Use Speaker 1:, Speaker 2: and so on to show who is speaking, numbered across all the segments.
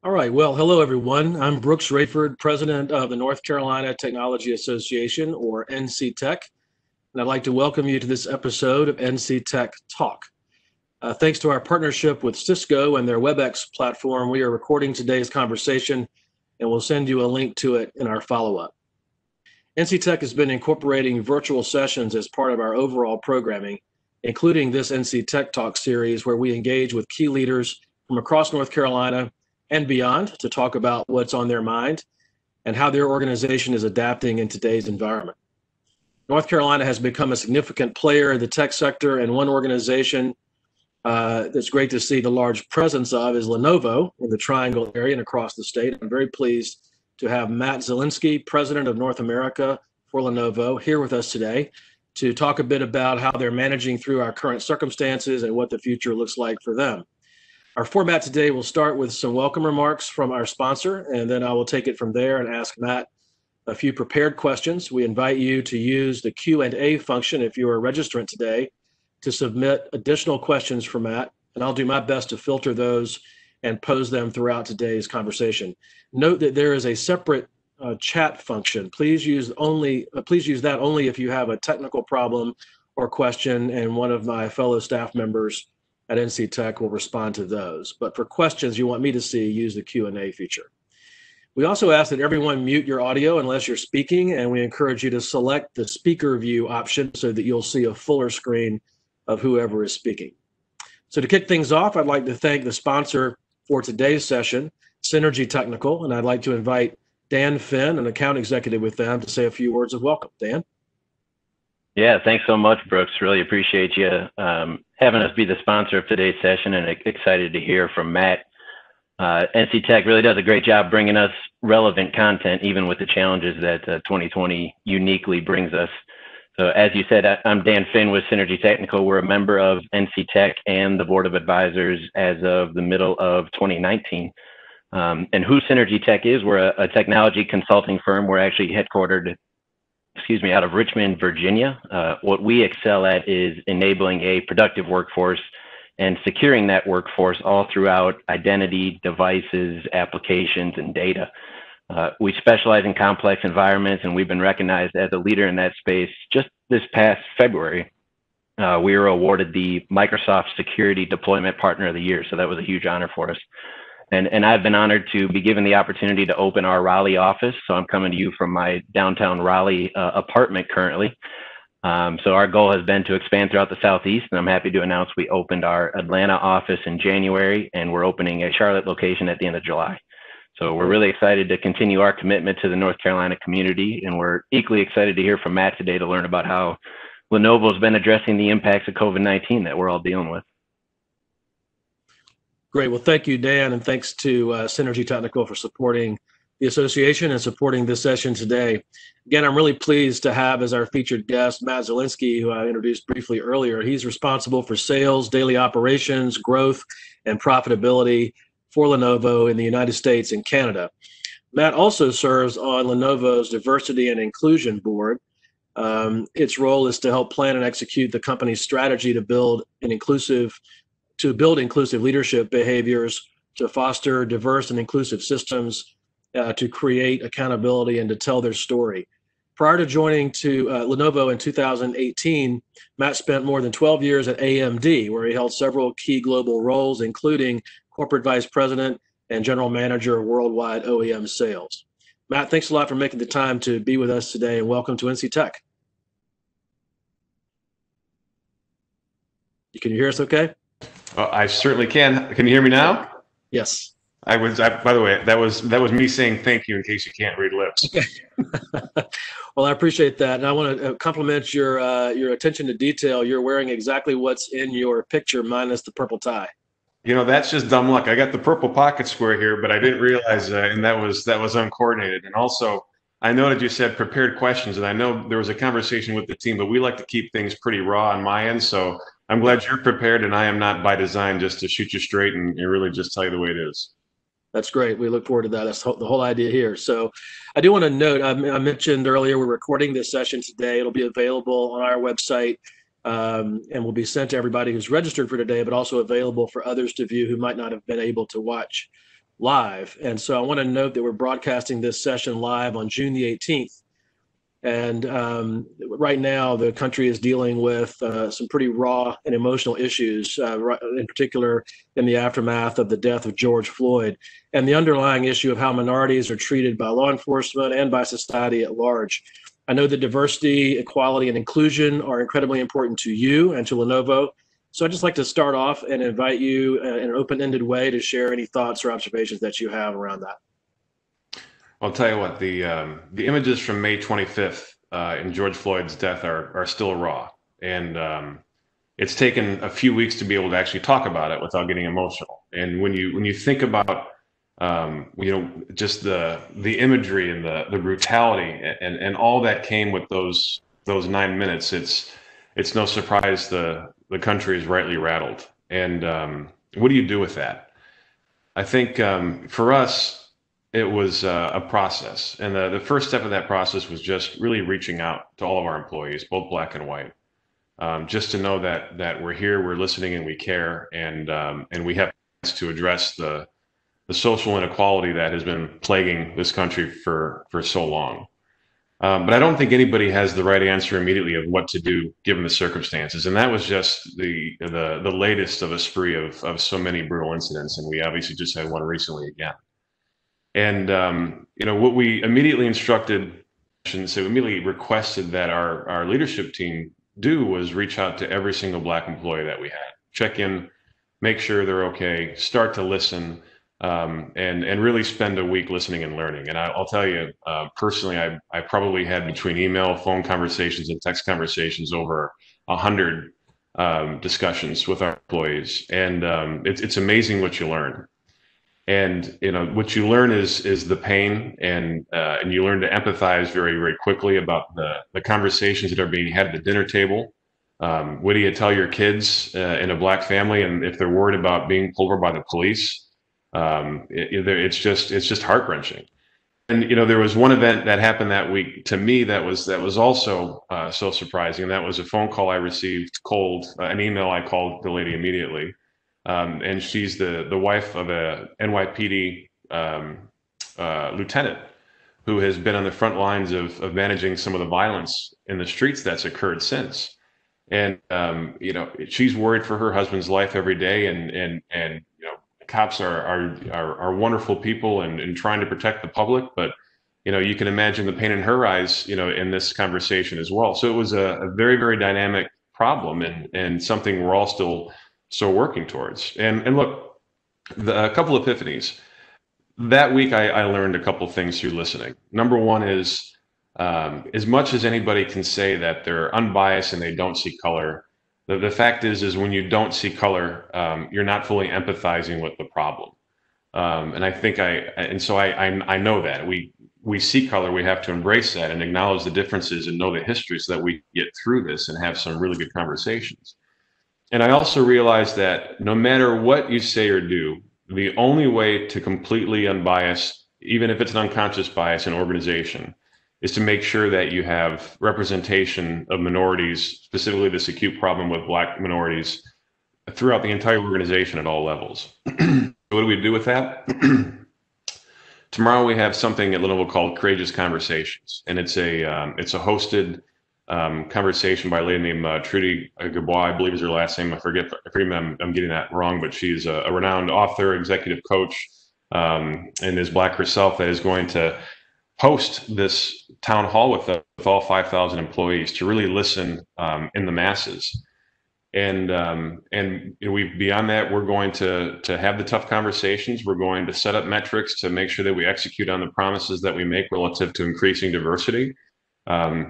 Speaker 1: All right. Well, hello, everyone. I'm Brooks Rayford, president of the North Carolina Technology Association, or NC Tech, and I'd like to welcome you to this episode of NC Tech Talk. Thanks to our partnership with Cisco and their WebEx platform, we are recording today's conversation, and we'll send you a link to it in our follow-up. NC Tech has been incorporating virtual sessions as part of our overall programming, including this NC Tech Talk series, where we engage with key leaders from across North Carolina and beyond to talk about what's on their mind and how their organization is adapting in today's environment. North Carolina has become a significant player in the tech sector, and one organization that's great to see the large presence of is Lenovo in the Triangle area and across the state. I'm very pleased to have Matt Zielinski, president of North America for Lenovo, here with us today to talk a bit about how they're managing through our current circumstances and what the future looks like for them. Our format today will start with some welcome remarks from our sponsor, and then I will take it from there and ask Matt a few prepared questions. We invite you to use the Q&A function if you are a registrant today to submit additional questions for Matt, and I'll do my best to filter those and pose them throughout today's conversation. Note that there is a separate chat function. Please use that only if you have a technical problem or question, and one of my fellow staff members at NC Tech will respond to those. But for questions you want me to see, use the Q&A feature. We also ask that everyone mute your audio unless you're speaking, and we encourage you to select the speaker view option so that you'll see a fuller screen of whoever is speaking. So to kick things off, I'd like to thank the sponsor for today's session, Synergy Technical, and I'd like to invite Dan Finn, an account executive with them, to say a few words of welcome. Dan?
Speaker 2: Yeah, thanks so much, Brooks. Really appreciate you having us be the sponsor of today's session, and excited to hear from Matt. NC Tech really does a great job bringing us relevant content, even with the challenges that 2020 uniquely brings us. So as you said, I'm Dan Finn with Synergy Technical. We're a member of NC Tech and the Board of Advisors as of the middle of 2019. And who Synergy Tech is, we're a technology consulting firm. We're actually headquartered out of Richmond, Virginia. What we excel at is enabling a productive workforce and securing that workforce all throughout identity, devices, applications, and data. We specialize in complex environments, and we've been recognized as a leader in that space. Just this past February, we were awarded the Microsoft Security Deployment Partner of the Year, so that was a huge honor for us. And I've been honored to be given the opportunity to open our Raleigh office. So I'm coming to you from my downtown Raleigh apartment currently. So our goal has been to expand throughout the Southeast, and I'm happy to announce we opened our Atlanta office in January, and we're opening a Charlotte location at the end of July. So we're really excited to continue our commitment to the North Carolina community, and we're equally excited to hear from Matt today to learn about how Lenovo has been addressing the impacts of COVID-19 that we're all dealing with.
Speaker 1: Great. Well, thank you, Dan, and thanks to Synergy Technical for supporting the association and supporting this session today. Again, I'm really pleased to have as our featured guest Matt Zielinski, who I introduced briefly earlier. He's responsible for sales, daily operations, growth, and profitability for Lenovo in the United States and Canada. Matt also serves on Lenovo's Diversity and Inclusion Board. Its role is to help plan and execute the company's strategy to build inclusive leadership behaviors, to foster diverse and inclusive systems, to create accountability, and to tell their story. Prior to joining Lenovo in 2018, Matt spent more than 12 years at AMD, where he held several key global roles, including corporate vice president and general manager of worldwide OEM sales. Matt, thanks a lot for making the time to be with us today, and welcome to NC Tech. Can you hear us okay?
Speaker 3: I certainly can. Can you hear me now?
Speaker 1: Yes.
Speaker 3: By the way, that was me saying thank you in case you can't read lips.
Speaker 1: Okay. Well, I appreciate that. And I want to compliment your attention to detail. You're wearing exactly what's in your picture, minus the purple tie.
Speaker 3: You know, that's just dumb luck. I got the purple pocket square here, but I didn't realize and that was uncoordinated. And also, I noted you said prepared questions, and I know there was a conversation with the team, but we like to keep things pretty raw on my end. So I'm glad you're prepared, and I am not by design just to shoot you straight and really just tell you the way it is.
Speaker 1: That's great. We look forward to that. That's the whole idea here. So I do want to note, I mentioned earlier, we're recording this session today. It'll be available on our website and will be sent to everybody who's registered for today, but also available for others to view who might not have been able to watch live. And so I want to note that we're broadcasting this session live on June the 18th. And right now, the country is dealing with some pretty raw and emotional issues, in particular in the aftermath of the death of George Floyd, and the underlying issue of how minorities are treated by law enforcement and by society at large. I know that diversity, equality, and inclusion are incredibly important to you and to Lenovo. So I'd just like to start off and invite you in an open-ended way to share any thoughts or observations that you have around that.
Speaker 3: I'll tell you what, the images from May 25th in George Floyd's death are still raw, and it's taken a few weeks to be able to actually talk about it without getting emotional. And when you think about just the imagery and the brutality and all that came with those 9 minutes, it's no surprise the country is rightly rattled. And what do you do with that? I think for us, it was a process. And the first step of that process was just really reaching out to all of our employees, both black and white, just to know that we're here, we're listening, and we care, and we have to address the social inequality that has been plaguing this country for so long. But I don't think anybody has the right answer immediately of what to do given the circumstances. And that was just the latest of a spree of so many brutal incidents. And we obviously just had one recently again. And, what we immediately immediately requested that our leadership team do was reach out to every single black employee that we had, check in, make sure they're okay, start to listen, and really spend a week listening and learning. And I'll tell you, personally, I probably had between email, phone conversations, and text conversations over 100 discussions with our employees. And it's amazing what you learn. And what you learn is the pain, and you learn to empathize very, very quickly about the conversations that are being had at the dinner table. What do you tell your kids in a black family, and if they're worried about being pulled over by the police? It's just heart-wrenching. And there was one event that happened that week to me that was also so surprising, and that was a phone call I received cold, an email. I called the lady immediately. And she's the wife of a NYPD lieutenant who has been on the front lines of managing some of the violence in the streets that's occurred since. And she's worried for her husband's life every day, and cops are wonderful people and trying to protect the public, but you can imagine the pain in her eyes in this conversation as well. So it was a very, very dynamic problem, and something we're all still working towards. And look, a couple epiphanies. That week, I learned a couple things through listening. Number one is, as much as anybody can say that they're unbiased and they don't see color, the fact is when you don't see color, you're not fully empathizing with the problem. And I think I know that we see color. We have to embrace that and acknowledge the differences and know the history so that we get through this and have some really good conversations. And I also realized that no matter what you say or do, the only way to completely unbiased, even if it's an unconscious bias in organization, is to make sure that you have representation of minorities, specifically this acute problem with black minorities, throughout the entire organization at all levels. What do we do with that? Tomorrow we have something at Lenovo called Courageous Conversations, and it's a hosted conversation by a lady named Trudy Gabois, I believe is her last name. I forget I'm getting that wrong, but she's a renowned author, executive coach, and is black herself, that is going to host this town hall with all 5,000 employees to really listen in the masses. And beyond that, we're going to have the tough conversations. We're going to set up metrics to make sure that we execute on the promises that we make relative to increasing diversity.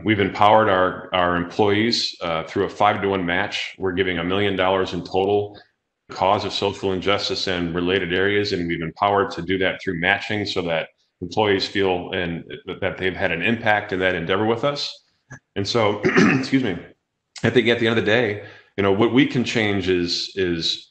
Speaker 3: We've empowered our employees through a 5-to-1 match. We're giving $1 million in total cause of social injustice and related areas, and we've empowered to do that through matching so that employees feel that they've had an impact in that endeavor with us. And so, excuse me, I think at the end of the day, what we can change is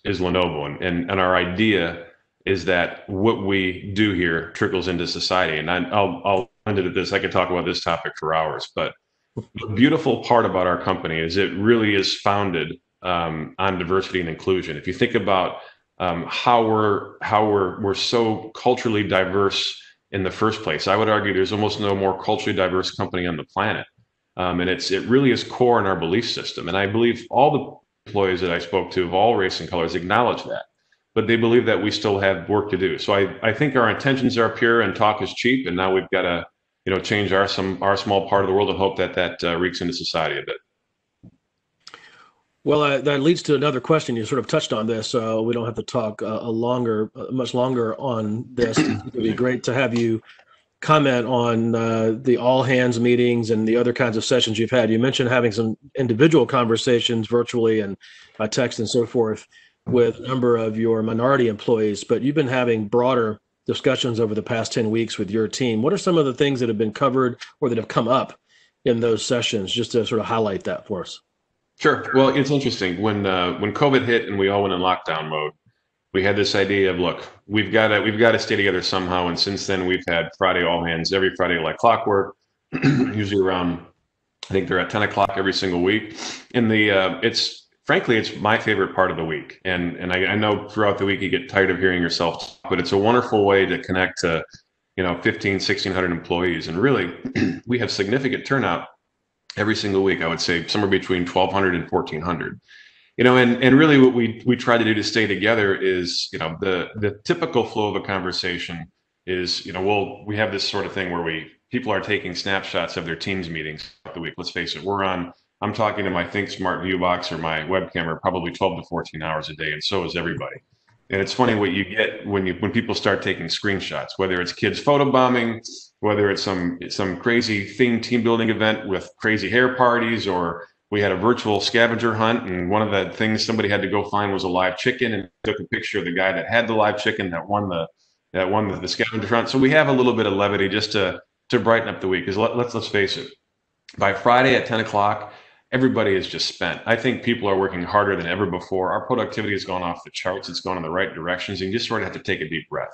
Speaker 3: Lenovo, and our idea is that what we do here trickles into society. And I'll end it at this. I could talk about this topic for hours, but the beautiful part about our company is it really is founded on diversity and inclusion. If you think about how we're so culturally diverse in the first place. I would argue there's almost no more culturally diverse company on the planet. And it really is core in our belief system. And I believe all the employees that I spoke to of all race and colors acknowledge that, but they believe that we still have work to do. So I think our intentions are pure and talk is cheap. And now we've got to, change our small part of the world and hope that reeks into society a bit.
Speaker 1: Well, that leads to another question. You sort of touched on this. We don't have to talk much longer on this. It would be great to have you comment on the all hands meetings and the other kinds of sessions you've had. You mentioned having some individual conversations virtually and by text and so forth with a number of your minority employees, but you've been having broader discussions over the past 10 weeks with your team. What are some of the things that have been covered or that have come up in those sessions, just to sort of highlight that for us?
Speaker 3: Sure. Well, it's interesting. When COVID hit and we all went in lockdown mode, we had this idea of, look, we've got to stay together somehow. And since then, we've had Friday all hands every Friday like clockwork, usually around, I think they're at 10 o'clock every single week. And frankly, it's my favorite part of the week. And I know throughout the week you get tired of hearing yourself talk, but it's a wonderful way to connect to, 15, 1,600 employees. And really, we have significant turnout every single week. I would say somewhere between 1,200 and 1,400. And really what we try to do to stay together is, the typical flow of a conversation is, we have this sort of thing where people are taking snapshots of their teams meetings throughout the week. Let's face it, I'm talking to my Think Smart View box or my web camera probably 12 to 14 hours a day, and so is everybody. And it's funny what you get when people start taking screenshots, whether it's kids photobombing, whether it's some crazy themed team building event with crazy hair parties, or we had a virtual scavenger hunt, and one of the things somebody had to go find was a live chicken, and took a picture of the guy that had the live chicken that won the scavenger hunt. So we have a little bit of levity just to brighten up the week. Because let's face it, by Friday at 10 o'clock, everybody is just spent. I think people are working harder than ever before. Our productivity has gone off the charts. It's gone in the right directions, and you just sort of have to take a deep breath.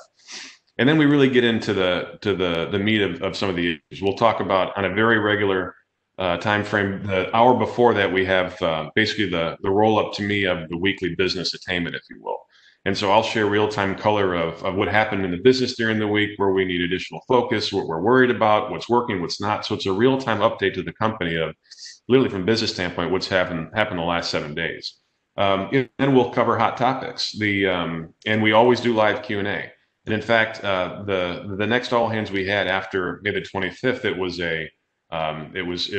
Speaker 3: And then we really get into the meat of some of the issues. We'll talk about on a very regular time frame. The hour before that, we have basically the roll up to me of the weekly business attainment, if you will. And so I'll share real-time color of what happened in the business during the week, where we need additional focus, what we're worried about, what's working, what's not. So it's a real-time update to the company of literally from business standpoint, what's happened the last 7 days. And we'll cover hot topics. And we always do live Q&A. And in fact, the next all hands we had after May the 25th, it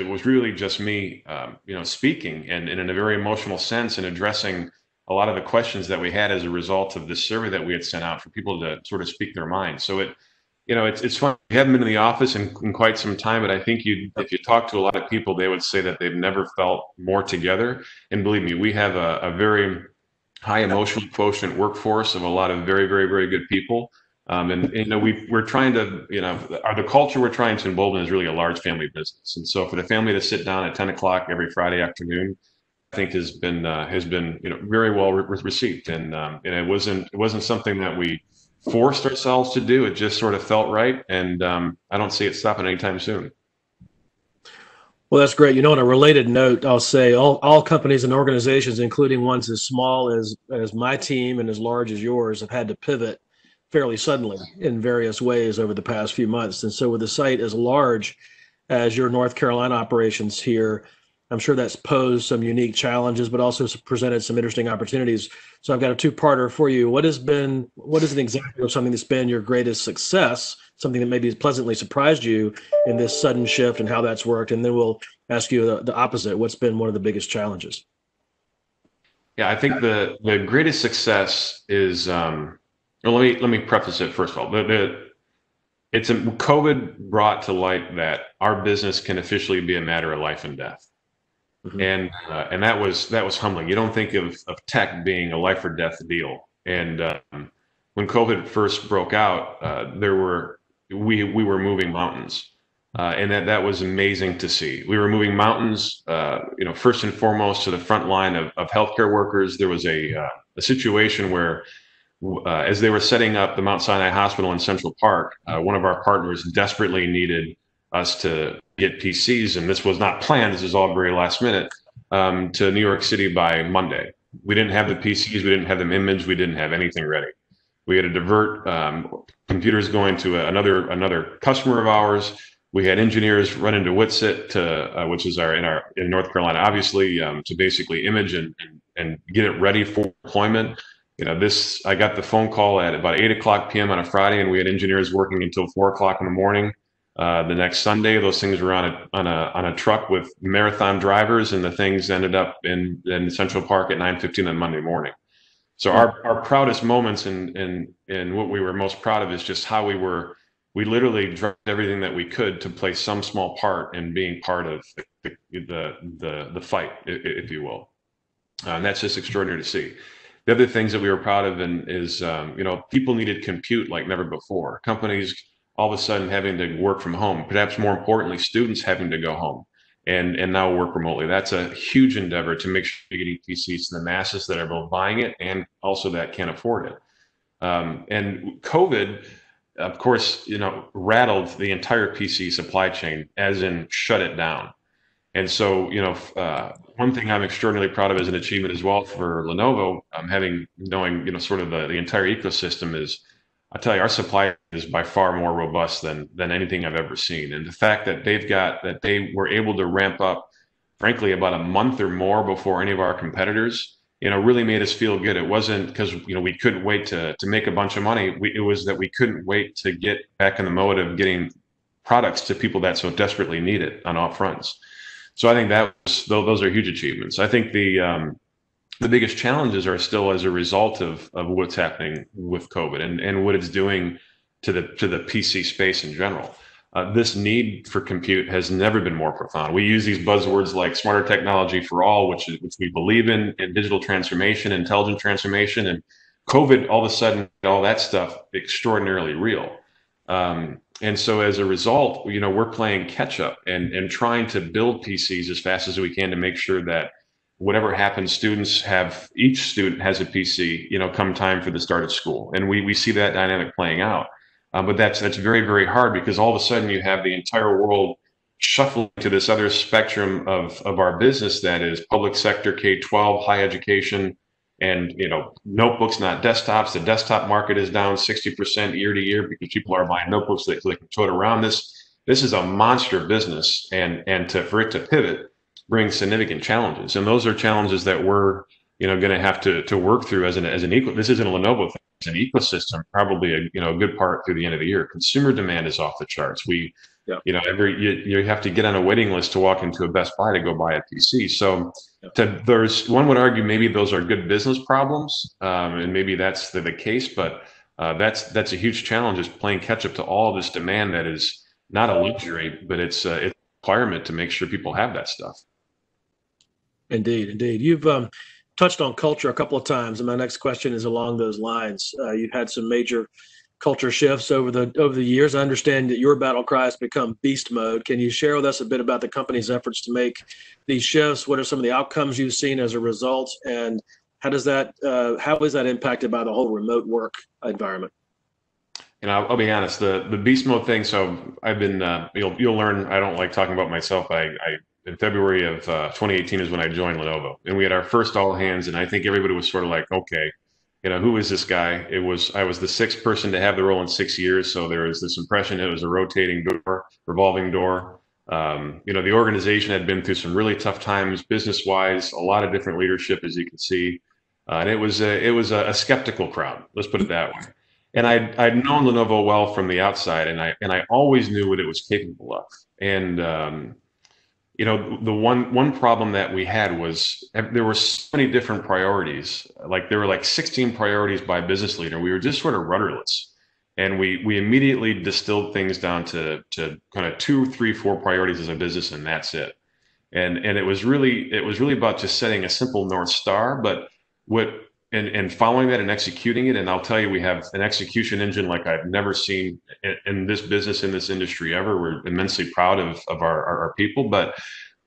Speaker 3: was really just me, speaking and in a very emotional sense and addressing a lot of the questions that we had as a result of this survey that we had sent out for people to sort of speak their minds. So it's fun. We haven't been in the office in quite some time, but I think if you talk to a lot of people, they would say that they've never felt more together. And believe me, we have a very high emotional quotient workforce of a lot of very, very, very good people. We're trying to, the culture we're trying to embolden is really a large family business. And so for the family to sit down at 10 o'clock every Friday afternoon, I think has been very well received. And it wasn't something that we forced ourselves to do. It just sort of felt right. And I don't see it stopping anytime soon.
Speaker 1: Well, that's great. On a related note, I'll say all companies and organizations, including ones as small as my team and as large as yours, have had to pivot fairly suddenly in various ways over the past few months. And so with a site as large as your North Carolina operations here, I'm sure that's posed some unique challenges, but also presented some interesting opportunities. So I've got a two-parter for you. What is an example of something that's been your greatest success, something that maybe has pleasantly surprised you in this sudden shift and how that's worked? And then we'll ask you the opposite. What's been one of the biggest challenges?
Speaker 3: Yeah, I think the greatest success is, well, let me preface it first of all. COVID brought to light that our business can officially be a matter of life and death. Mm-hmm. And that was humbling. You don't think of tech being a life or death deal. And when COVID first broke out, we were moving mountains, and that was amazing to see. We were moving mountains, first and foremost to the front line of healthcare workers. There was a situation where, as they were setting up the Mount Sinai Hospital in Central Park, one of our partners desperately needed us to get PCs, and this was not planned. This is all very last minute, to New York City by Monday. We didn't have the PCs, we didn't have them imaged, we didn't have anything ready. We had to divert computers going to another customer of ours. We had engineers run into Witsit to, which is in North Carolina, obviously, to basically image and get it ready for deployment. I got the phone call at about 8 p.m. on a Friday, and we had engineers working until 4 in the morning. The next Sunday, those things were on a truck with marathon drivers, and the things ended up in Central Park at 9:15 on Monday morning. So our proudest moments and what we were most proud of is just how we literally dropped everything that we could to play some small part in being part of the fight, if you will. And that's just extraordinary to see. The other things that we were proud of is people needed compute like never before. Companies all of a sudden having to work from home. Perhaps more importantly, students having to go home and now work remotely. That's a huge endeavor to make sure you're getting PCs to the masses that are both buying it and also that can't afford it. And COVID, of course, rattled the entire PC supply chain, as in shut it down. And so, one thing I'm extraordinarily proud of as an achievement as well for Lenovo, knowing sort of the entire ecosystem is, I'll tell you, our supply is by far more robust than anything I've ever seen. And the fact that they were able to ramp up, frankly, about a month or more before any of our competitors, really made us feel good. It wasn't because, we couldn't wait to make a bunch of money. It was that we couldn't wait to get back in the mode of getting products to people that so desperately need it on all fronts. So I think those are huge achievements. I think the biggest challenges are still as a result of what's happening with COVID and what it's doing to the PC space in general. This need for compute has never been more profound. We use these buzzwords like smarter technology for all, which we believe in digital transformation, intelligent transformation, and COVID all of a sudden all that stuff extraordinarily real. And so as a result, we're playing catch up and trying to build PCs as fast as we can to make sure that whatever happens, each student has a PC, come time for the start of school. And we see that dynamic playing out. But that's very, very hard because all of a sudden you have the entire world shuffling to this other spectrum of our business that is public sector, K-12, high education, and notebooks, not desktops. The desktop market is down 60% year to year because people are buying notebooks that they can tote around. This is a monster business, and for it to pivot brings significant challenges, and those are challenges that we're going to have to work through as an this isn't a Lenovo thing. It's an ecosystem, probably a good part through the end of the year. Consumer demand is off the charts. You have to get on a waiting list to walk into a Best Buy to go buy a PC. So there's one would argue maybe those are good business problems, and maybe that's the case, but that's a huge challenge, is playing catch up to all of this demand that is not a luxury, but it's a requirement to make sure people have that stuff.
Speaker 1: Indeed. You've touched on culture a couple of times, and my next question is along those lines. You've had some major culture shifts over the years. I understand that your battle cry has become beast mode. Can you share with us a bit about the company's efforts to make these shifts? What are some of the outcomes you've seen as a result, and how is that impacted by the whole remote work environment?
Speaker 3: I'll be honest, the beast mode thing. So I've been, you'll learn, I don't like talking about myself. In February of 2018 is when I joined Lenovo, and we had our first all hands, and I think everybody was sort of like, okay, who is this guy? I was the sixth person to have the role in 6 years, so there was this impression it was a revolving door. The organization had been through some really tough times business-wise, a lot of different leadership, as you can see, and it was a skeptical crowd. Let's put it that way. And I'd known Lenovo well from the outside, and I always knew what it was capable of. And the one problem that we had was there were so many different priorities. Like there were like 16 priorities by business leader. We were just sort of rudderless, and we immediately distilled things down to kind of 2, 3, 4 priorities as a business, and that's it. And it was really about just setting a simple North Star, but and following that and executing it. And I'll tell you, we have an execution engine like I've never seen in this business, in this industry ever. We're immensely proud of our people. But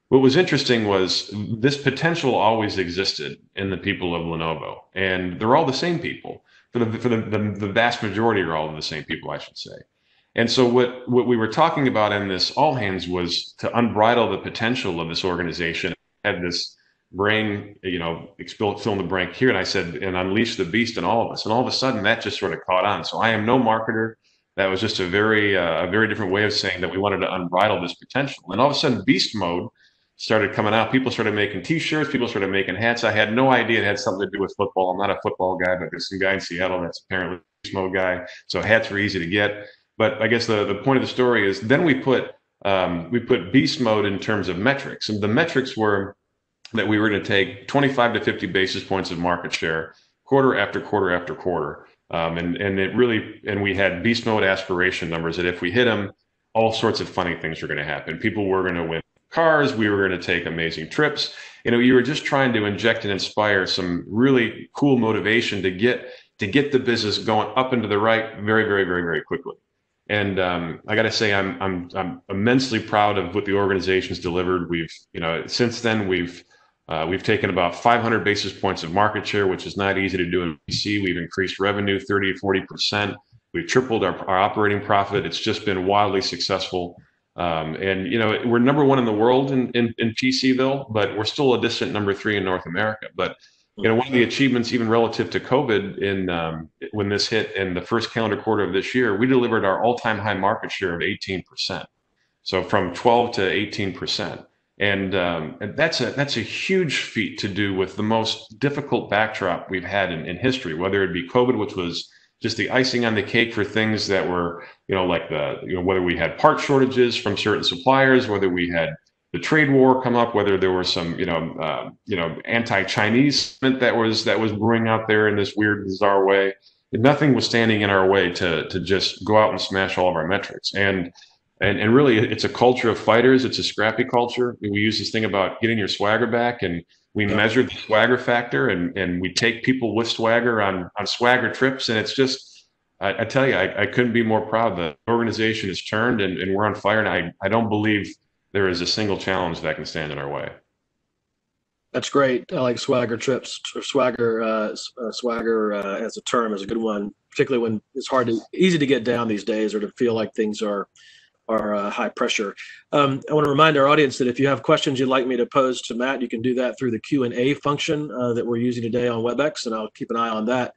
Speaker 3: what was interesting was this potential always existed in the people of Lenovo, and they're all the same people. For the vast majority are all the same people, I should say. And so what we were talking about in this all hands was to unbridle the potential of this organization. Had this brain, fill in the blank here. And I said, and unleash the beast in all of us. And all of a sudden that just sort of caught on. So I am no marketer. That was just a very different way of saying that we wanted to unbridle this potential. And all of a sudden beast mode started coming out. People started making t-shirts, people started making hats. I had no idea it had something to do with football. I'm not a football guy, but there's some guy in Seattle that's apparently a beast mode guy. So hats were easy to get. But I guess the point of the story is then we put beast mode in terms of metrics. And the metrics were that we were going to take 25 to 50 basis points of market share quarter after quarter after quarter. And we had beast mode aspiration numbers that if we hit them, all sorts of funny things were going to happen. People were going to win cars. We were going to take amazing trips. You were just trying to inject and inspire some really cool motivation to get the business going up into the right very, very, very, very quickly. And I got to say, I'm immensely proud of what the organization's delivered. Since then we've taken about 500 basis points of market share, which is not easy to do in PC. We've increased revenue 30 to 40%. We've tripled our operating profit. It's just been wildly successful. We're number one in the world in PCville, but we're still a distant number 3 in North America. But one of the achievements, even relative to COVID, when this hit in the first calendar quarter of this year, we delivered our all-time high market share of 18%. So from 12 to 18%. And that's a huge feat to do with the most difficult backdrop we've had in history, whether it be COVID, which was just the icing on the cake for things that were, whether we had part shortages from certain suppliers, whether we had the trade war come up, whether there were some, anti-Chinese that was brewing out there in this weird, bizarre way. Nothing was standing in our way to just go out and smash all of our metrics. And really, it's a culture of fighters. It's a scrappy culture. We use this thing about getting your swagger back, and we measure the swagger factor, and we take people with swagger on swagger trips. And it's just, I tell you, I couldn't be more proud. The organization has turned, and we're on fire. And I don't believe there is a single challenge that can stand in our way.
Speaker 1: That's great. I like swagger trips, or swagger as a term is a good one, particularly when it's easy to get down these days, or to feel like things are high pressure. I want to remind our audience that if you have questions you'd like me to pose to Matt, you can do that through the Q&A function that we're using today on WebEx, and I'll keep an eye on that.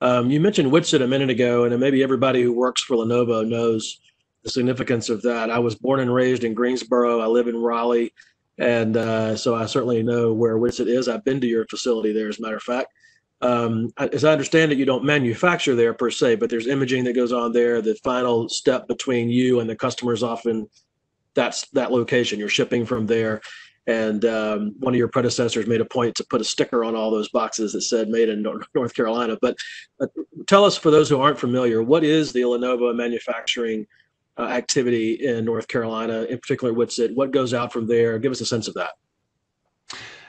Speaker 1: You mentioned Whitset a minute ago, and maybe everybody who works for Lenovo knows the significance of that. I was born and raised in Greensboro. I live in Raleigh, and so I certainly know where Whitset is. I've been to your facility there, as a matter of fact. As I understand it, you don't manufacture there per se, but there's imaging that goes on there. The final step between you and the customer is often that location. You're shipping from there. And one of your predecessors made a point to put a sticker on all those boxes that said made in North Carolina. But tell us, for those who aren't familiar, what is the Lenovo manufacturing activity in North Carolina, in particular Whitset? What goes out from there? Give us a sense of that.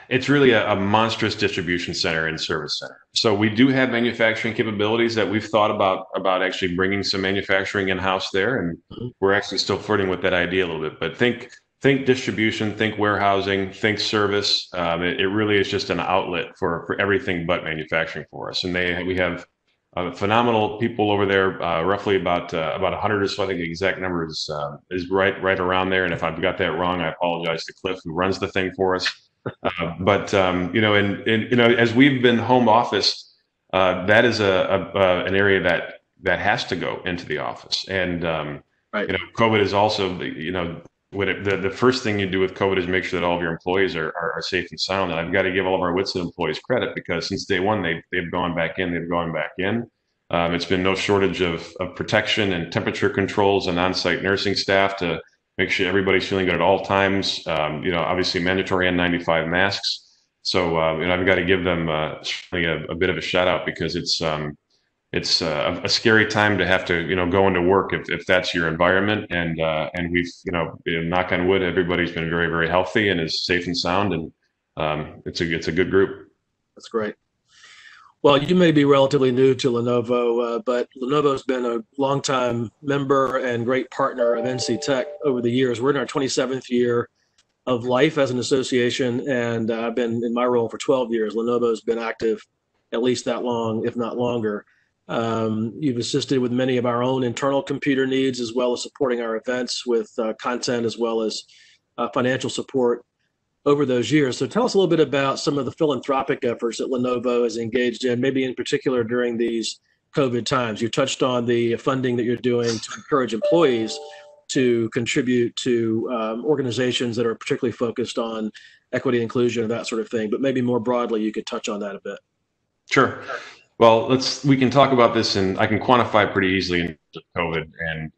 Speaker 3: It's really a monstrous distribution center and service center. So we do have manufacturing capabilities that we've thought about actually bringing some manufacturing in-house there, and we're actually still flirting with that idea a little bit. But think distribution, think warehousing, think service. It really is just an outlet for everything but manufacturing for us. And we have phenomenal people over there, roughly about 100 or so. I think the exact number is right around there. And if I've got that wrong, I apologize to Cliff, who runs the thing for us. As we've been home office, that is an area that has to go into the office. And COVID is also the first thing you do with COVID is make sure that all of your employees are safe and sound. And I've got to give all of our Whitset employees credit, because since day one they've gone back in. It's been no shortage of protection and temperature controls and on-site nursing staff to make sure everybody's feeling good at all times. Obviously mandatory N95 masks. So I've got to give them certainly a bit of a shout out, because it's a scary time to have to go into work if that's your environment. And we've knock on wood, everybody's been very, very healthy and is safe and sound, and it's a good group.
Speaker 1: That's great. Well, you may be relatively new to Lenovo, but Lenovo's been a longtime member and great partner of NC Tech over the years. We're in our 27th year of life as an association, and I've been in my role for 12 years. Lenovo's been active at least that long, if not longer. You've assisted with many of our own internal computer needs, as well as supporting our events with content, as well as financial support. over those years. So tell us a little bit about some of the philanthropic efforts that Lenovo is engaged in, maybe in particular during these COVID times. You touched on the funding that you're doing to encourage employees to contribute to organizations that are particularly focused on equity, inclusion, and that sort of thing. But maybe more broadly, you could touch on that a bit.
Speaker 3: Sure. Well, we can talk about this, and I can quantify pretty easily in COVID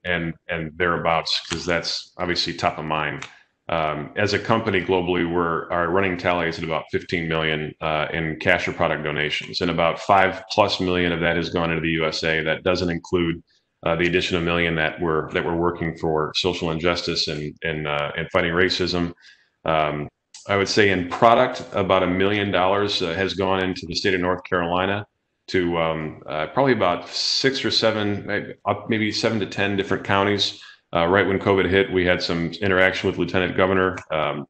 Speaker 3: and thereabouts, because that's obviously top of mind. As a company globally, our running tally is at about 15 million in cash or product donations, and about 5+ million of that has gone into the USA. That doesn't include the additional million that we're working for social injustice and fighting racism. I would say in product, about $1 million has gone into the state of North Carolina to probably about 6 or 7, maybe 7 to 10 different counties. Right when COVID hit, we had some interaction with Lieutenant Governor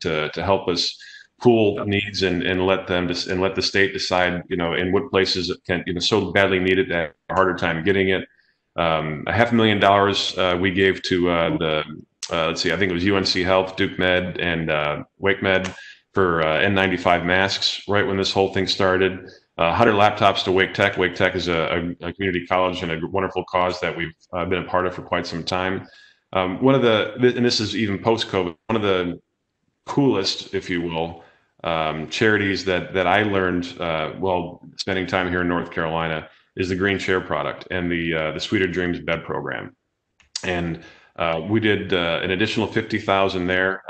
Speaker 3: to help us pool needs and let the state decide, in what places can, so badly need it, that a harder time getting it. $500,000 we gave to let's see, I think it was UNC Health, Duke Med, and Wake Med for N95 masks right when this whole thing started. 100 laptops to Wake Tech. Wake Tech is a community college and a wonderful cause that we've been a part of for quite some time. And this is even post-COVID, one of the coolest, if you will, charities that I learned while spending time here in North Carolina is the Green Chair product and the Sweeter Dreams bed program. And we did an additional 50,000 there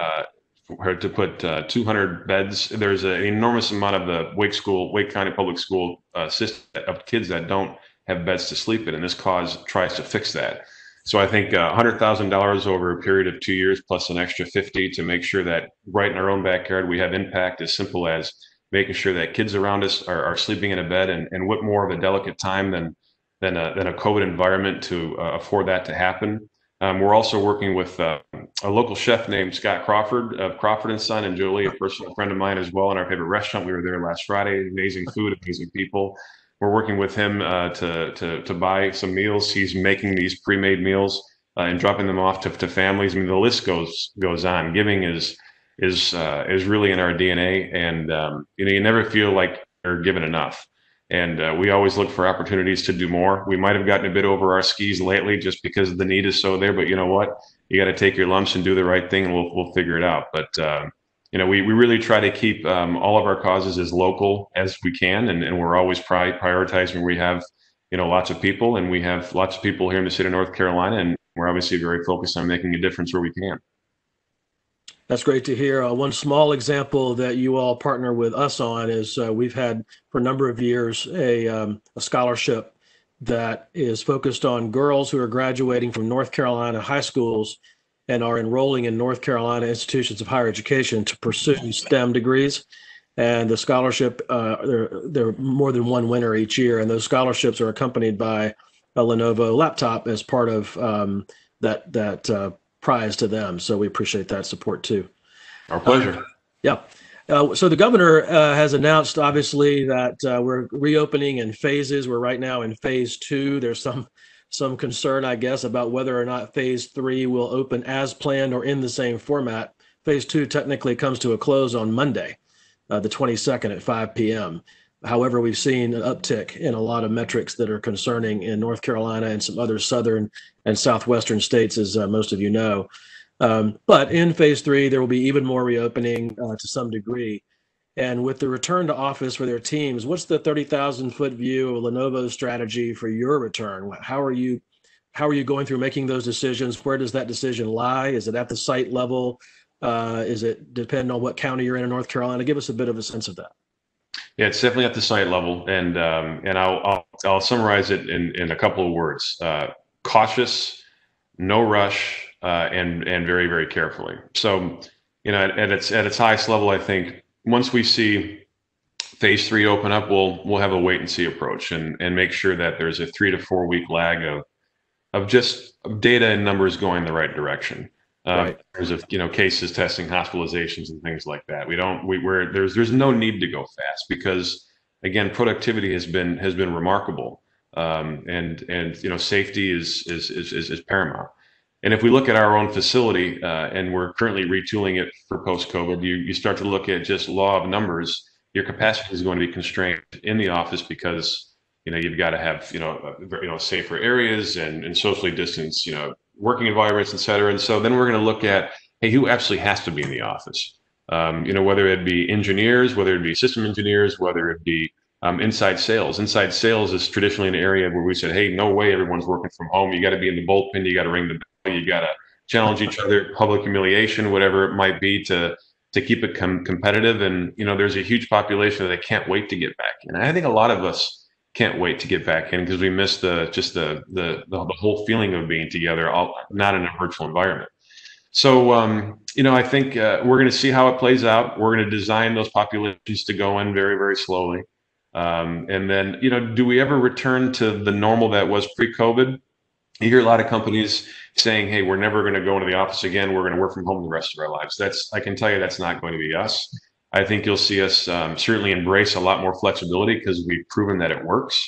Speaker 3: to put 200 beds. There's an enormous amount of the Wake County Public School system of kids that don't have beds to sleep in, and this cause tries to fix that. So I think $100,000 over a period of 2 years plus an extra 50 to make sure that right in our own backyard we have impact, as simple as making sure that kids around us are sleeping in a bed, and what more of a delicate time than a COVID environment to afford that to happen. We're also working with a local chef named Scott Crawford of Crawford & Son, and Julie, a personal friend of mine as well, in our favorite restaurant. We were there last Friday. Amazing food, amazing people. We're working with him to buy some meals. He's making these pre-made meals and dropping them off to families. I mean, the list goes on. Giving is really in our DNA, and you never feel like you're given enough. And we always look for opportunities to do more. We might have gotten a bit over our skis lately just because the need is so there. But you know what? You got to take your lumps and do the right thing, and we'll figure it out. But we really try to keep all of our causes as local as we can, and we're always prioritizing. We have lots of people, and we have lots of people here in the state of North Carolina, and we're obviously very focused on making a difference where we can.
Speaker 1: That's great to hear. One small example that you all partner with us on is we've had for a number of years a scholarship that is focused on girls who are graduating from North Carolina high schools and are enrolling in North Carolina institutions of higher education to pursue STEM degrees. And the scholarship, there are more than one winner each year, and those scholarships are accompanied by a Lenovo laptop as part of that prize to them. So we appreciate that support too.
Speaker 3: Our pleasure.
Speaker 1: Yeah. So the governor has announced, obviously, that we're reopening in phases. We're right now in phase 2. There's some concern, I guess, about whether or not phase 3 will open as planned or in the same format. Phase 2 technically comes to a close on Monday, the 22nd at 5 p.m. However, we've seen an uptick in a lot of metrics that are concerning in North Carolina and some other southern and southwestern states, as most of you know. But in phase 3, there will be even more reopening to some degree. And with the return to office for their teams, what's the 30,000-foot view of Lenovo's strategy for your return? How are you going through making those decisions? Where does that decision lie? Is it at the site level? Is it depend on what county you're in North Carolina? Give us a bit of a sense of that.
Speaker 3: Yeah, it's definitely at the site level, and I'll summarize it in a couple of words: cautious, no rush, and very, very carefully. So, at its highest level, I think once we see phase 3 open up, we'll have a wait and see approach, and make sure that there's a 3 to 4 week lag of just data and numbers going the right direction.
Speaker 1: Right.
Speaker 3: In terms of cases, testing, hospitalizations, and things like that. There's no need to go fast because, again, productivity has been remarkable, and safety is paramount. And if we look at our own facility, and we're currently retooling it for post-COVID, you start to look at just law of numbers. Your capacity is going to be constrained in the office because you've got to have safer areas and socially distanced working environments, et cetera. And so then we're going to look at, hey, who actually has to be in the office? Whether it be engineers, whether it be system engineers, whether it be inside sales. Inside sales is traditionally an area where we said, hey, no way everyone's working from home. You got to be in the bullpen. You got to ring the bell. You got to challenge each other, public humiliation, whatever it might be, to keep it competitive. And there's a huge population that can't wait to get back. And I think a lot of us can't wait to get back in because we miss the whole feeling of being together, not in a virtual environment. So, I think we're going to see how it plays out. We're going to design those populations to go in very, very slowly. And then, do we ever return to the normal that was pre-COVID? You hear a lot of companies saying, hey, we're never going to go into the office again. We're going to work from home the rest of our lives. I can tell you that's not going to be us. I think you'll see us certainly embrace a lot more flexibility because we've proven that it works.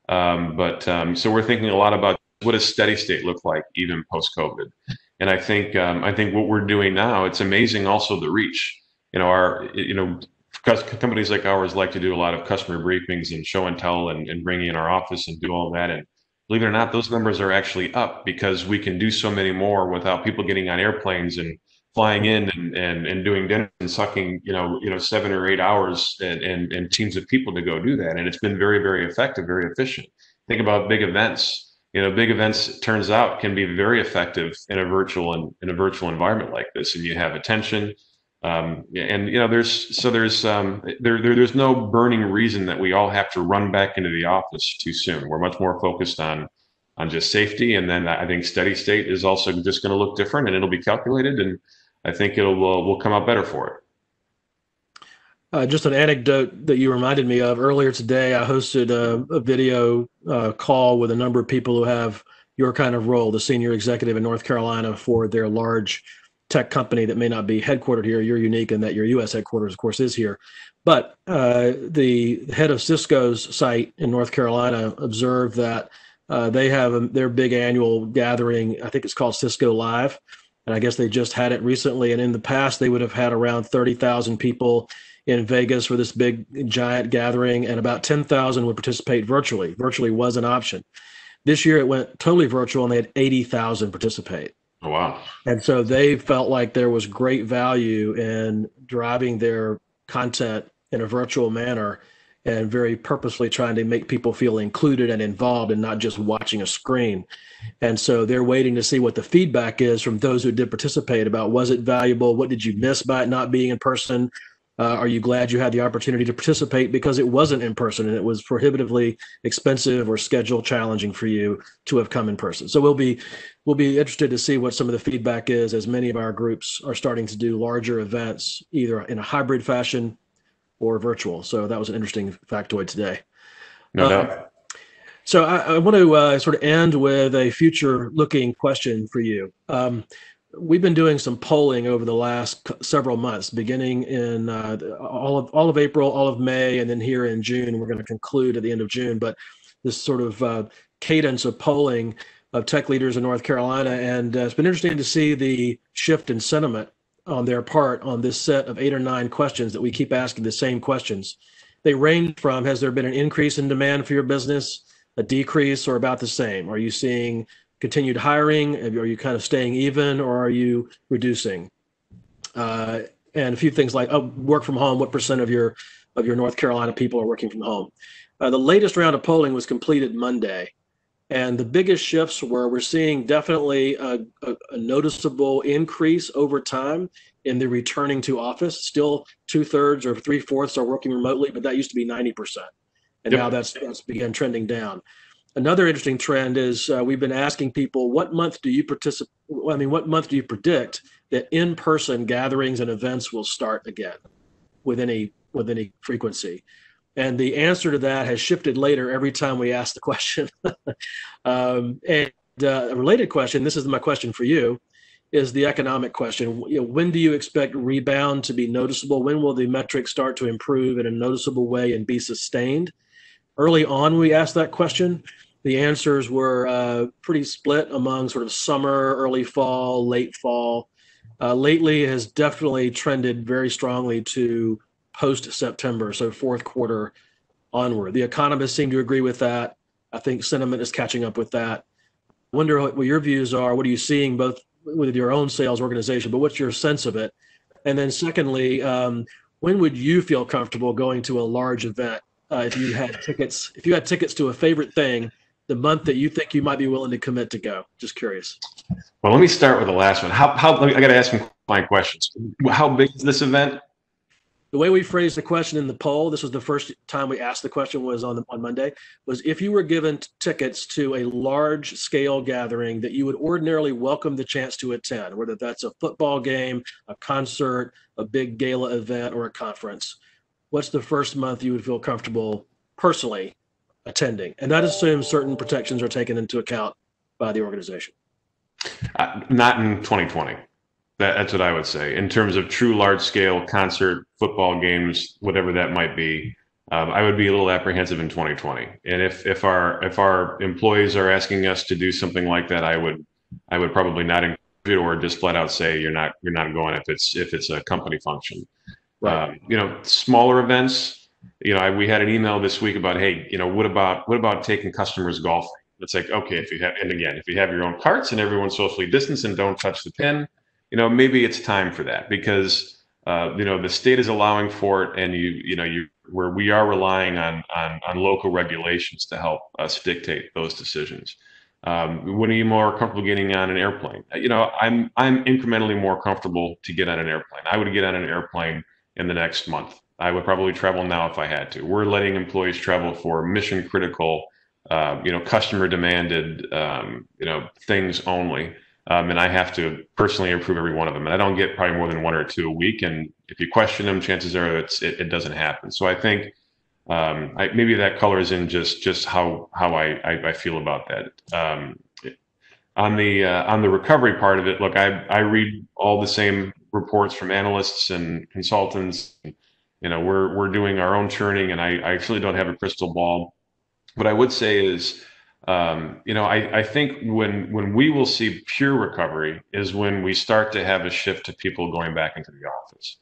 Speaker 3: So we're thinking a lot about what does steady state look like even post-COVID. And I think what we're doing now, it's amazing also the reach. Companies like ours like to do a lot of customer briefings and show and tell and bring in our office and do all that. And believe it or not, those numbers are actually up because we can do so many more without people getting on airplanes and flying in and doing dinner and sucking 7 or 8 hours and teams of people to go do that. And it's been very, very effective, very efficient. Think about big events. Big events, it turns out, can be very effective in a virtual environment like this, and you have attention. There's no burning reason that we all have to run back into the office too soon. We're much more focused on just safety, and then I think steady state is also just going to look different, and it'll be calculated, and I think we'll come out better for it.
Speaker 1: Just an anecdote that you reminded me of earlier today. I hosted a video call with a number of people who have your kind of role, the senior executive in North Carolina for their large tech company that may not be headquartered here. You're unique in that your U.S. headquarters, of course, is here. But the head of Cisco's site in North Carolina observed that they have their big annual gathering. I think it's called Cisco Live. And I guess they just had it recently. And in the past, they would have had around 30,000 people in Vegas for this big giant gathering, and about 10,000 would participate virtually. Virtually was an option. This year it went totally virtual and they had 80,000 participate.
Speaker 3: Oh, wow.
Speaker 1: And so they felt like there was great value in driving their content in a virtual manner and very purposefully trying to make people feel included and involved and not just watching a screen. And so they're waiting to see what the feedback is from those who did participate about, was it valuable? What did you miss by it not being in person? Are you glad you had the opportunity to participate because it wasn't in person and it was prohibitively expensive or schedule challenging for you to have come in person? So we'll be interested to see what some of the feedback is, as many of our groups are starting to do larger events, either in a hybrid fashion or virtual. So that was an interesting factoid today.
Speaker 3: No doubt.
Speaker 1: So I want to sort of end with a future-looking question for you. We've been doing some polling over the last several months, beginning in all of April, all of May, and then here in June. We're going to conclude at the end of June. But this sort of cadence of polling of tech leaders in North Carolina, and it's been interesting to see the shift in sentiment on their part on this set of 8 or 9 questions that we keep asking the same questions. They range from, has there been an increase in demand for your business, a decrease, or about the same? Are you seeing continued hiring? Are you kind of staying even, or are you reducing? And a few things like work from home. What percent of your North Carolina people are working from home? The latest round of polling was completed Monday, and the biggest shifts were we're seeing definitely a noticeable increase over time in the returning to office. Still 2/3 or 3/4 are working remotely, but that used to be 90%, and now that's began trending down. Another interesting trend is we've been asking people, what month do you participate? What month do you predict that in-person gatherings and events will start again with any frequency? And the answer to that has shifted later every time we ask the question. And a related question, this is my question for you, is the economic question. When do you expect rebound to be noticeable? When will the metrics start to improve in a noticeable way and be sustained? Early on, we asked that question, The answers were pretty split among sort of summer, early fall, late fall. Lately has definitely trended very strongly to post-September, so fourth quarter onward. The economists seem to agree with that. I think sentiment is catching up with that. I wonder what your views are. What are you seeing both with your own sales organization, but what's your sense of it? And then secondly, when would you feel comfortable going to a large event if you had tickets? If you had tickets to a favorite thing, the month that you think you might be willing to commit to go? Just curious.
Speaker 3: Well, let me start with the last one. I got to ask some fine questions. How big is this event?
Speaker 1: The way we phrased the question in the poll, this was the first time we asked the question, was on Monday, was if you were given tickets to a large scale gathering that you would ordinarily welcome the chance to attend, whether that's a football game, a concert, a big gala event, or a conference, what's the first month you would feel comfortable personally attending? And that assumes certain protections are taken into account by the organization.
Speaker 3: Not in 2020. That's what I would say. In terms of true large-scale concert, football games, whatever that might be, I would be a little apprehensive in 2020. And if our employees are asking us to do something like that, I would probably not encourage it, or just flat out say you're not going if it's a company function.
Speaker 1: Right.
Speaker 3: Smaller events. We had an email this week about, hey, what about taking customers golfing? It's like, okay, if you have your own carts and everyone's socially distanced and don't touch the pin, maybe it's time for that, because the state is allowing for it, and where we are relying on local regulations to help us dictate those decisions. When are you more comfortable getting on an airplane? I'm incrementally more comfortable to get on an airplane. I would get on an airplane in the next month. I would probably travel now if I had to. We're letting employees travel for mission critical, customer demanded, things only. And I have to personally approve every one of them. And I don't get probably more than one or two a week. And if you question them, chances are it doesn't happen. So I think maybe that colors in just how I feel about that. On the recovery part of it, look, I read all the same reports from analysts and consultants. We're doing our own churning, and I actually don't have a crystal ball. What I would say is, I think when we will see pure recovery is when we start to have a shift to people going back into the office.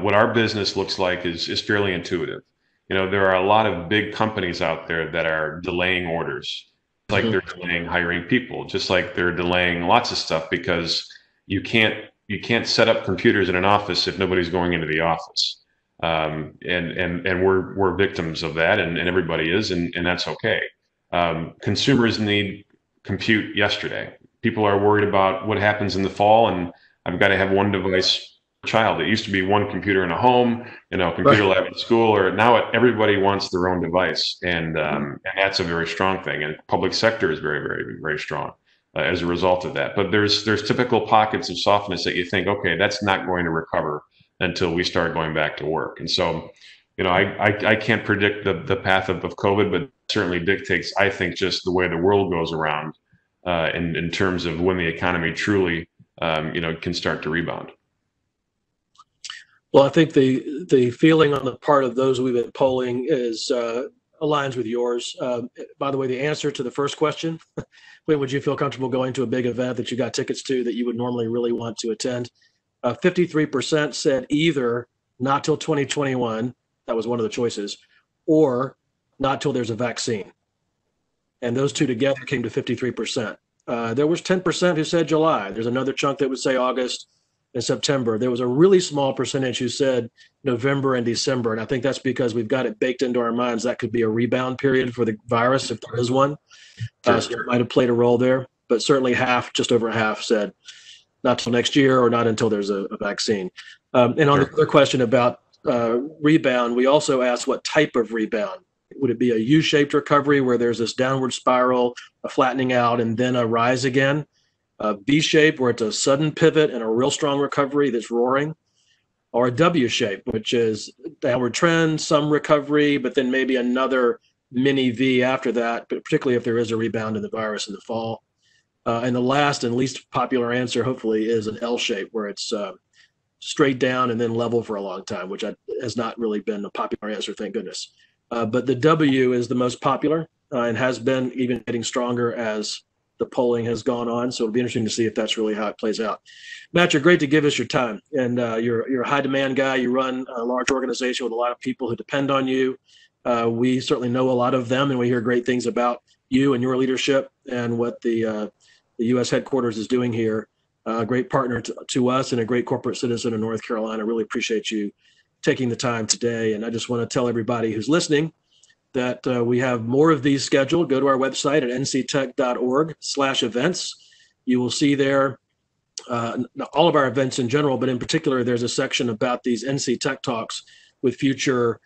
Speaker 3: What our business looks like is fairly intuitive. There are a lot of big companies out there that are delaying orders, like they're delaying hiring people, just like they're delaying lots of stuff, because you can't set up computers in an office if nobody's going into the office. And we're victims of that, and everybody is, and that's okay. Consumers need compute yesterday. People are worried about what happens in the fall, and I've got to have one device per child. It used to be one computer in a home, computer lab at school, or now everybody wants their own device, and that's a very strong thing. And public sector is very, very, very strong as a result of that. But there's typical pockets of softness that you think, okay, that's not going to recover until we start going back to work. And so, I can't predict the path of COVID, but certainly dictates, I think, just the way the world goes around in terms of when the economy truly, can start to rebound.
Speaker 1: Well, I think the feeling on the part of those we've been polling is aligns with yours. By the way, the answer to the first question, when would you feel comfortable going to a big event that you got tickets to that you would normally really want to attend? 53% said either not till 2021, that was one of the choices, or not till there's a vaccine. And those two together came to 53%. There was 10% who said July. There's another chunk that would say August and September. There was a really small percentage who said November and December. And I think that's because we've got it baked into our minds that could be a rebound period for the virus if there is one. So it might have played a role there. But certainly just over half said not till next year or not until there's a vaccine. And on the other question about rebound, we also asked what type of rebound. Would it be a U-shaped recovery where there's this downward spiral, a flattening out, and then a rise again? A V-shape where it's a sudden pivot and a real strong recovery that's roaring? Or a W-shape, which is downward trend, some recovery, but then maybe another mini V after that, but particularly if there is a rebound in the virus in the fall. And the last and least popular answer, hopefully, is an L shape where it's straight down and then level for a long time, which has not really been a popular answer, thank goodness. But the W is the most popular and has been even getting stronger as the polling has gone on. So it'll be interesting to see if that's really how it plays out. Matt, you're great to give us your time, and you're a high demand guy. You run a large organization with a lot of people who depend on you. We certainly know a lot of them, and we hear great things about you and your leadership and what the U.S. headquarters is doing here. A great partner to us and a great corporate citizen in North Carolina. Really appreciate you taking the time today. And I just want to tell everybody who's listening that we have more of these scheduled. Go to our website at nctech.org/events. You will see there all of our events in general, but in particular, there's a section about these NC Tech Talks with future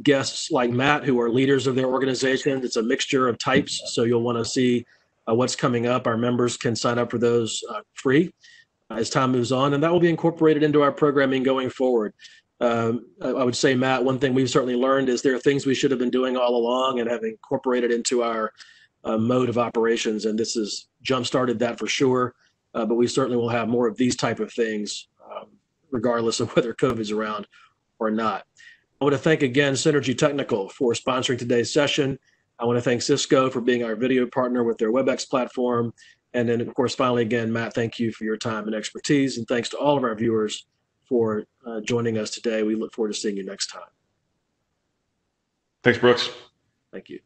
Speaker 1: guests like Matt, who are leaders of their organization. It's a mixture of types, so you'll want to see what's coming up. Our members can sign up for those free as time moves on, and that will be incorporated into our programming going forward. I would say, Matt, one thing we've certainly learned is there are things we should have been doing all along and have incorporated into our mode of operations, and this has jump-started that for sure. But we certainly will have more of these type of things, regardless of whether COVID's around or not. I want to thank again Synergy Technical for sponsoring today's session. I want to thank Cisco for being our video partner with their WebEx platform. And then, of course, finally, again, Matt, thank you for your time and expertise. And thanks to all of our viewers for joining us today. We look forward to seeing you next time.
Speaker 3: Thanks, Brooks.
Speaker 1: Thank you.